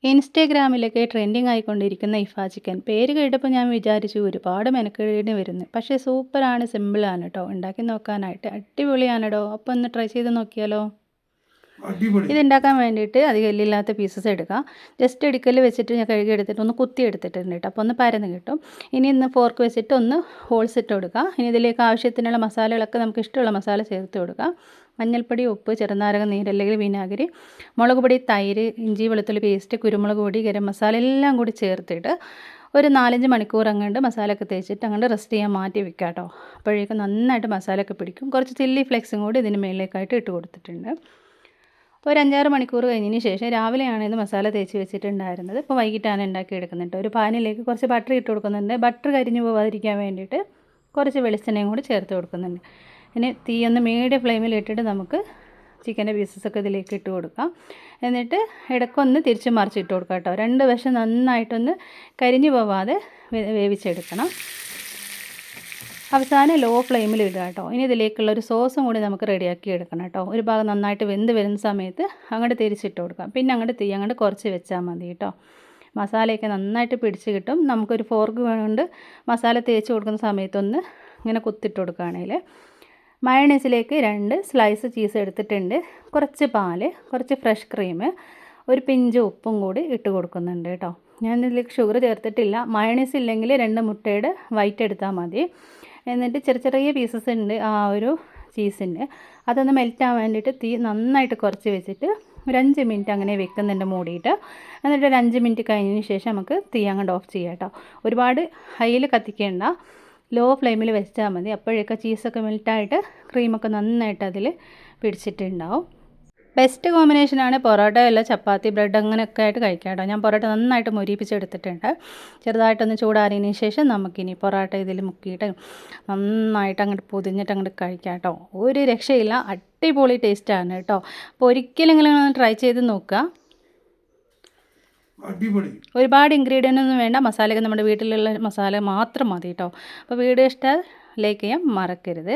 ഇൻസ്റ്റാഗ്രാമിലൊക്കെ trending ആയിക്കൊണ്ടിരിക്കുന്ന ഇഫ chicken പേര് കേട്ടപ്പോൾ ഞാൻ വിചാരിച്ചു ഒരുപാട് മെനക്കേണ്ടി വരുന്നു. പക്ഷേ സൂപ്പറാണ്, സിമ്പിളാണ് കേട്ടോ. ഉണ്ടാക്കി നോക്കാനായിട്ട് അടിപൊളിയാണെടോ. അപ്പോൾ ഒന്ന് ട്രൈ ചെയ്ത് നോക്കിയാലോ? അടിപൊളി. ഇതുണ്ടാക്കാൻ വേണ്ടിയിട്ട് അധികം എല്ലില്ലാത്ത പീസസ് എടുക്കുക. ജസ്റ്റ് ഇടുക്കൽ വെച്ചിട്ട് ഞാൻ കഴുകി എടുത്തിട്ട് ഒന്ന് കുത്തി എടുത്തിട്ടുണ്ട് കേട്ടോ. അപ്പോൾ ഒന്ന് പരന്ന് കിട്ടും. ഇനി ഇന്ന് ഫോർക്ക് വെച്ചിട്ട് ഒന്ന് ഹോൾസ് ഇട്ട് കൊടുക്കുക. ഇനി ഇതിലേക്ക് ആവശ്യത്തിനുള്ള മസാലകളൊക്കെ നമുക്ക് ഇഷ്ടമുള്ള മസാല ചേർത്ത് കൊടുക്കുക. മഞ്ഞൾപ്പൊടി, ഉപ്പ്, ചെറുനാരക നീര് അല്ലെങ്കിൽ വിനാഗിരി, മുളക് പൊടി, തൈര്, ഇഞ്ചി വെളുത്തുള്ളി പേസ്റ്റ്, കുരുമുളക് പൊടി, ഗരം മസാല എല്ലാം കൂടി ചേർത്തിട്ട് ഒരു 4-5 മണിക്കൂർ അങ്ങോട്ട് മസാലയൊക്കെ തേച്ചിട്ട് അങ്ങോട്ട് റെസ്റ്റ് ചെയ്യാൻ മാറ്റി വെക്കുക കേട്ടോ. അപ്പോഴേക്കും നന്നായിട്ട് മസാലയൊക്കെ പിടിക്കും. കുറച്ച് ചില്ലി ഫ്ലേക്സും കൂടി ഇതിന് മേളിലേക്കായിട്ട് ഇട്ട് കൊടുത്തിട്ടുണ്ട്. ഒരു 5-6 മണിക്കൂർ കഴിഞ്ഞതിന് ശേഷം രാവിലെയാണ് ഇത് മസാല തേച്ച് വെച്ചിട്ടുണ്ടായിരുന്നത്. ഇപ്പോൾ വൈകിട്ടാണ് ഉണ്ടാക്കിയെടുക്കുന്നുണ്ട്. ഒരു പാനിലേക്ക് കുറച്ച് ബട്ടർ ഇട്ട് കൊടുക്കുന്നുണ്ട്. ബട്ടർ കരിഞ്ഞു പോകാതിരിക്കാൻ വേണ്ടിയിട്ട് കുറച്ച് വെളിച്ചെണ്ണയും കൂടി ചേർത്ത് കൊടുക്കുന്നുണ്ട്. ഇനി തീ ഒന്ന് മീഡിയം ഫ്ലെയിമിൽ ഇട്ടിട്ട് നമുക്ക് ചിക്കൻ്റെ പീസസൊക്കെ ഇതിലേക്ക് ഇട്ട് കൊടുക്കാം. എന്നിട്ട് ഇടയ്ക്കൊന്ന് തിരിച്ച് മറിച്ചിട്ട് കൊടുക്കാം കേട്ടോ. 2 വശം നന്നായിട്ടൊന്ന് കരിഞ്ഞു പോവാതെ വേവിച്ചെടുക്കണം. അവസാനം ലോ ഫ്ലെയിമിൽ ഇടുക കേട്ടോ. ഇനി ഇതിലേക്കുള്ളൊരു സോസും കൂടി നമുക്ക് റെഡിയാക്കി എടുക്കണം കേട്ടോ. ഒരു ഭാഗം നന്നായിട്ട് വെന്ത് വരുന്ന സമയത്ത് അങ്ങോട്ട് തിരിച്ചിട്ട് കൊടുക്കാം. പിന്നെ അങ്ങോട്ട് തീ അങ്ങോട്ട് കുറച്ച് വെച്ചാൽ മതി കേട്ടോ. മസാലയൊക്കെ നന്നായിട്ട് പിടിച്ച് കിട്ടും. നമുക്കൊരു ഫോർക്ക് കൊണ്ട് മസാല തേച്ച് കൊടുക്കുന്ന സമയത്തൊന്ന് ഇങ്ങനെ കുത്തിട്ട് കൊടുക്കുകയാണെങ്കിൽ. മയണൈസിലേക്ക് 2 സ്ലൈസ് ചീസ് എടുത്തിട്ടുണ്ട്. കുറച്ച് പാല്, കുറച്ച് ഫ്രഷ് ക്രീം, ഒരു പിഞ്ച് ഉപ്പും കൂടി ഇട്ട് കൊടുക്കുന്നുണ്ട് കേട്ടോ. ഞാൻ ഇതിലേക്ക് ഷുഗർ ചേർത്തിട്ടില്ല. മയണൈസ് ഇല്ലെങ്കിൽ 2 മുട്ടയുടെ വൈറ്റ് എടുത്താൽ മതി. എന്നിട്ട് ചെറിയ പീസസ് ഉണ്ട് ആ ഒരു ചീസിൻ്റെ. അതൊന്ന് മെൽറ്റാൻ വേണ്ടിയിട്ട് തീ നന്നായിട്ട് കുറച്ച് വെച്ചിട്ട് ഒരു 5 മിനിറ്റ് അങ്ങനെ വെക്കുന്നുണ്ട് മൂടിയിട്ട്. എന്നിട്ട് ഒരു 5 മിനിറ്റ് കഴിഞ്ഞതിന് ശേഷം നമുക്ക് തീ അങ്ങോട്ട് ഓഫ് ചെയ്യാം കേട്ടോ. ഒരുപാട് ഹൈയിൽ കത്തിക്കേണ്ട, ലോ ഫ്ലെയിമിൽ വെച്ചാൽ മതി. അപ്പോഴേക്ക് ചീസൊക്കെ മെൽറ്റായിട്ട് ക്രീമൊക്കെ നന്നായിട്ട് അതിൽ പിടിച്ചിട്ടുണ്ടാവും. ബെസ്റ്റ് കോമ്പിനേഷനാണ് പൊറോട്ട അല്ല ചപ്പാത്തി, ബ്രെഡ് അങ്ങനെയൊക്കെ ആയിട്ട് കഴിക്കാം കേട്ടോ. ഞാൻ പൊറോട്ട നന്നായിട്ട് മൊരിപ്പിച്ചെടുത്തിട്ടുണ്ട്. ചെറുതായിട്ടൊന്ന് ചൂടാറിയതിന് ശേഷം നമുക്കിനി പൊറോട്ട ഇതിൽ മുക്കിയിട്ട് നന്നായിട്ട് അങ്ങോട്ട് പൊതിഞ്ഞിട്ട് അങ്ങോട്ട് കഴിക്കാം കേട്ടോ. ഒരു രക്ഷയില്ല, അടിപൊളി ടേസ്റ്റാണ് കേട്ടോ. അപ്പോൾ ഒരിക്കലെങ്കിലും ട്രൈ ചെയ്ത് നോക്കുക. അടിപൊളി. ഒരുപാട് ഇൻഗ്രീഡിയൻ്റ് ഒന്നും വേണ്ട, മസാലയൊക്കെ നമ്മുടെ വീട്ടിലുള്ള മസാല മാത്രം മതി കേട്ടോ. അപ്പോൾ വീഡിയോ ഇഷ്ടം ലൈക്ക് ചെയ്യാൻ മറക്കരുത്.